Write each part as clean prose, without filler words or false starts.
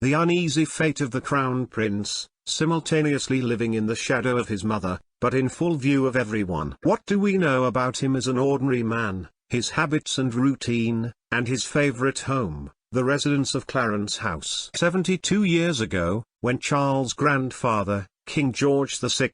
the uneasy fate of the Crown Prince, simultaneously living in the shadow of his mother, but in full view of everyone. What do we know about him as an ordinary man, his habits and routine, and his favourite home, the residence of Clarence House? 72 years ago, when Charles' grandfather, King George VI,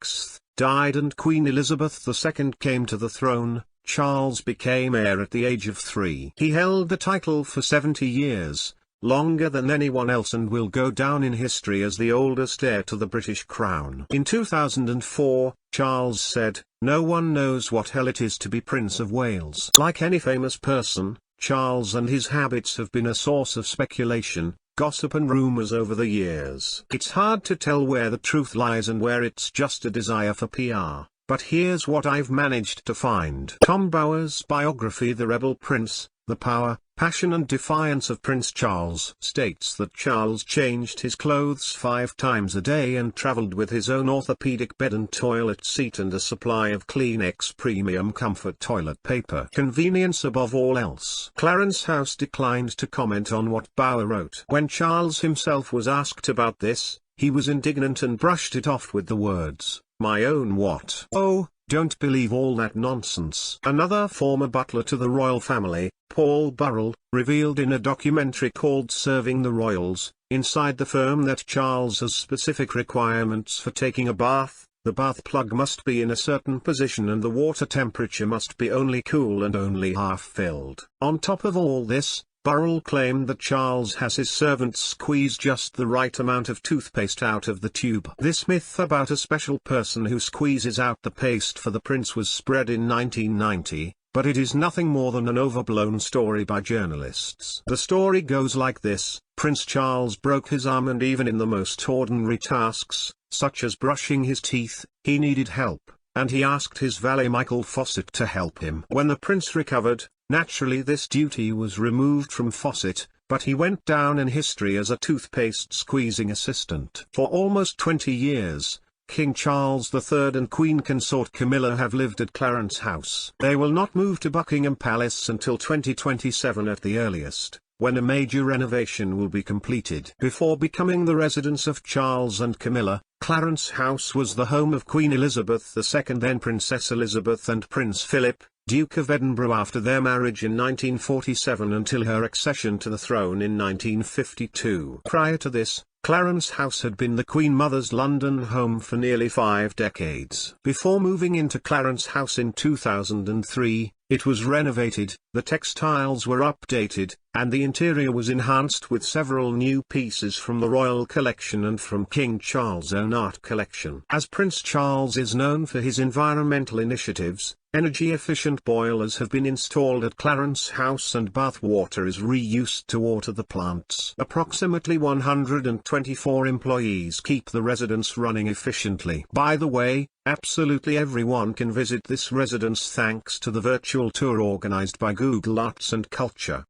died and Queen Elizabeth II came to the throne, Charles became heir at the age of 3. He held the title for 70 years, longer than anyone else, and will go down in history as the oldest heir to the British crown. In 2004, Charles said, "No one knows what hell it is to be Prince of Wales." Like any famous person, Charles and his habits have been a source of speculation, gossip and rumors over the years. It's hard to tell where the truth lies and where it's just a desire for PR, but here's what I've managed to find. Tom Bower's biography The Rebel Prince, The Power, Passion and Defiance of Prince Charles states that Charles changed his clothes 5 times a day and travelled with his own orthopedic bed and toilet seat and a supply of Kleenex premium comfort toilet paper. Convenience above all else. Clarence House declined to comment on what Bower wrote. When Charles himself was asked about this, he was indignant and brushed it off with the words, "My own what? Oh, don't believe all that nonsense." Another former butler to the royal family, Paul Burrell, revealed in a documentary called Serving the Royals, inside the firm that Charles has specific requirements for taking a bath. The bath plug must be in a certain position and the water temperature must be only cool and only half filled. On top of all this, Burrell claimed that Charles has his servants squeeze just the right amount of toothpaste out of the tube. This myth about a special person who squeezes out the paste for the prince was spread in 1990, but it is nothing more than an overblown story by journalists. The story goes like this: Prince Charles broke his arm, and even in the most ordinary tasks, such as brushing his teeth, he needed help, and he asked his valet Michael Fawcett to help him. When the prince recovered, naturally this duty was removed from Fawcett, but he went down in history as a toothpaste squeezing assistant. For almost 20 years, King Charles III and Queen Consort Camilla have lived at Clarence House. They will not move to Buckingham Palace until 2027 at the earliest, when a major renovation will be completed. Before becoming the residence of Charles and Camilla, Clarence House was the home of Queen Elizabeth II, then Princess Elizabeth and Prince Philip, Duke of Edinburgh, after their marriage in 1947 until her accession to the throne in 1952. Prior to this, Clarence House had been the Queen Mother's London home for nearly 5 decades. Before moving into Clarence House in 2003, it was renovated, the textiles were updated, and the interior was enhanced with several new pieces from the royal collection and from King Charles' own art collection. As Prince Charles is known for his environmental initiatives, energy-efficient boilers have been installed at Clarence House and bath water is reused to water the plants. Approximately 124 employees keep the residence running efficiently. By the way, absolutely everyone can visit this residence thanks to the virtual tour organized by Google Arts and Culture.